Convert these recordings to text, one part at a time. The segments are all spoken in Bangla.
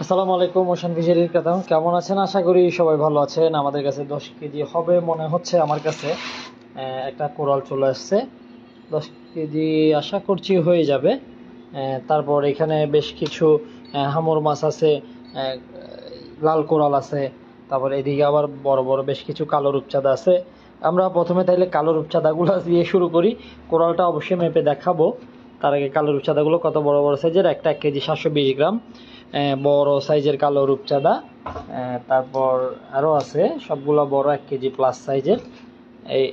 আসসালামু আলাইকুম, ওশান ফিশারির কথা কেমন আছেন? আশা করি সবাই ভালো আছেন। আমাদের কাছে 10 কেজি হবে মনে হচ্ছে। আমার কাছে একটা কোরাল চলে আসছে। 10 কেজি আশা করছি হয়ে যাবে। তারপর এখানে বেশ কিছু হামর মাছ আছে, লাল কোরাল আছে, তারপর এদিকে আবার বড় বড় বেশ কিছু কালো রূপচাঁদা আছে। আমরা প্রথমে তাইলে কালো রূপচাঁদাগুলো দিয়ে শুরু করি। কোরালটা অবশ্যই মেপে দেখাবো। তার আগে কালো রূপচাঁদাগুলো কত বড় বড় সাইজের, একটা 1 কেজি 720 গ্রাম বড় সাইজের কালো রূপচাঁদা। তারপর আরও আছে, সবগুলো বড় 1 কেজি প্লাস সাইজের।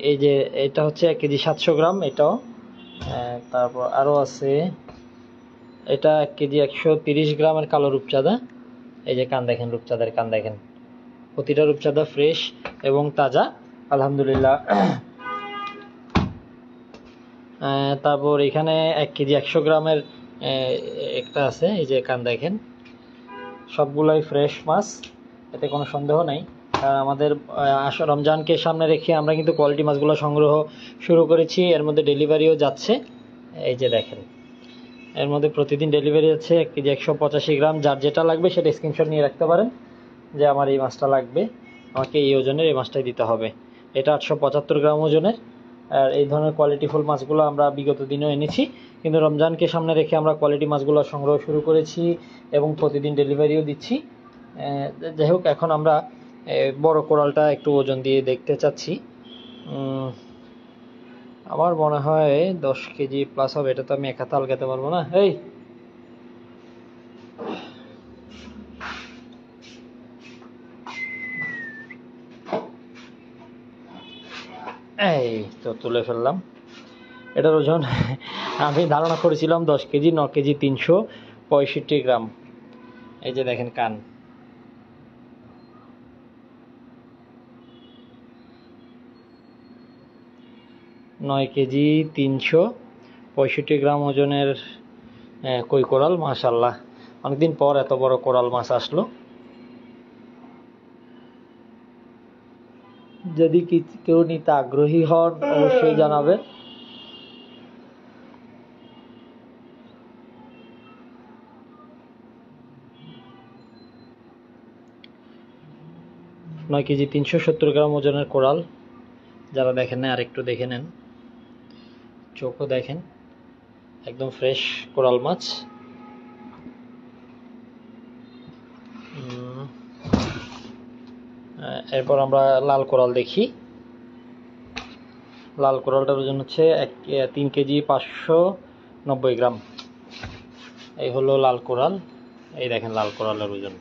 এই যে এটা হচ্ছে 1 কেজি 700 গ্রাম এটাও। তারপর আরও আছে, এটা 1 কেজি 130 গ্রামের কালো রূপচাঁদা। এই যে কান দেখেন, রূপচাঁদার কান দেখেন, প্রতিটা রূপচাঁদা ফ্রেশ এবং তাজা আলহামদুলিল্লাহ। তারপর এখানে 1 কেজি 100 গ্রামের একটা আছে, এই যে কান দেখেন, সবগুলাই ফ্রেশ মাছ, এতে কোনো সন্দেহ নাই। আমাদের রমজানকে সামনে রেখে আমরা কিন্তু কোয়ালিটি মাছগুলো সংগ্রহ শুরু করেছি। এর মধ্যে ডেলিভারিও যাচ্ছে, এই যে দেখেন, এর মধ্যে প্রতিদিন ডেলিভারি আছে 1 কেজি 185 গ্রাম। যার যেটা লাগবে সেটা স্ক্রিনশট নিয়ে রাখতে পারেন যে আমার এই মাছটা লাগবে, আমাকে এই ওজনের এই মাছটাই দিতে হবে। এটা 875 গ্রাম ওজনের। আর এই ধরনের কোয়ালিটিফুল মাছগুলো আমরা বিগত দিনেও এনেছি, কিন্তু রমজানকে সামনে রেখে আমরা কোয়ালিটি মাছগুলো সংগ্রহ শুরু করেছি এবং প্রতিদিন ডেলিভারিও দিচ্ছি। যাই হোক, এখন আমরা বড় কোরালটা একটু ওজন দিয়ে দেখতে চাচ্ছি। আমার মনে হয় 10 কেজি প্লাস হবে। এটা তো আমি এক হাতে আলগাতে পারবো না। এই তো তুলে ফেললাম। এটার ওজন আমি ধারণা করেছিলাম 10 কেজি, 9 কেজি 365 গ্রাম। এই যে দেখেন কান, নয় কেজি 365 গ্রাম ওজনের কই কোরাল। মাশাআল্লাহ, অনেকদিন পর এত বড় কোরাল মাছ আসলো। যদি কেউ নিতে আগ্রহী হন অবশ্যই জানাবেন। নয় কেজি 370 গ্রাম ওজনের কোরাল। যারা দেখেন না আরেকটু দেখে নেন, চোখও দেখেন, একদম ফ্রেশ কোরাল মাছ। এরপর আমরা লাল কোরাল দেখি। লাল কোরালটার ওজন হচ্ছে 3 কেজি 590 গ্রাম। এই হলো লাল কোরাল। এই দেখেন লাল কোরালের ওজন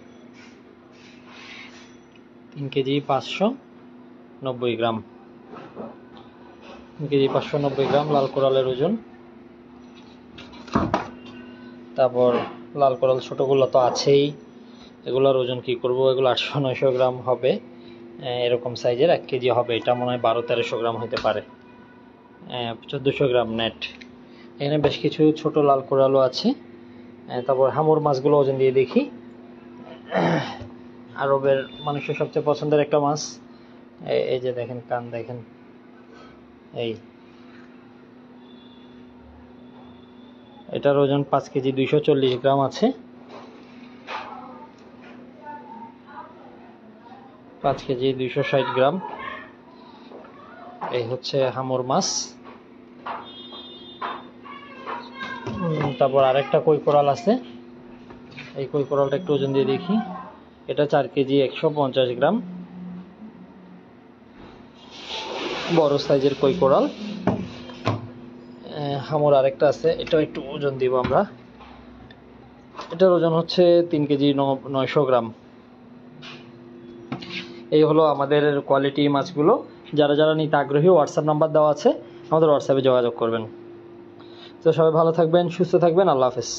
3 কেজি 590 গ্রাম। 3 কেজি 590 গ্রাম লাল কোরালের ওজন। তারপর লাল কোরাল ছোটোগুলো তো আছেই, এগুলোর ওজন কি করব, এগুলো 800-900 গ্রাম হবে, এরকম সাইজের 1 কেজি হবে। এটা মনে হয় 1200-1300 গ্রাম হতে পারে, 1400 গ্রাম নেট। এখানে বেশ কিছু ছোট লাল কোরালও আছে। তারপর হামর মাছগুলো ওজন দিয়ে দেখি। আরবের মানুষের সবচেয়ে পছন্দের একটা মাছ। এই যে দেখেন কান দেখেন, এটার ওজন 5 কেজি 240 গ্রাম আছে। 5 কেজি 260 গ্রাম। এই হচ্ছে হামর মাছ। তারপর আরেকটা কই কোরাল আছে, এই কই কোরালটা একটু ওজন দিয়ে দেখি। এটা 4 কেজি 150 গ্রাম, বড় সাইজের কই কোরাল। হামর আরেকটা আছে, এটাও একটু ওজন দিব আমরা। এটার ওজন হচ্ছে 3 কেজি 900 গ্রাম। এই হলো আমাদের কোয়ালিটি মাছগুলো। যারা যারা নিতে আগ্রহী হোয়াটসঅ্যাপ নাম্বার দেওয়া আছে, আমাদের হোয়াটসঅ্যাপে যোগাযোগ করবেন। তো সবাই ভালো থাকবেন, সুস্থ থাকবেন, আল্লাহ হাফেজ।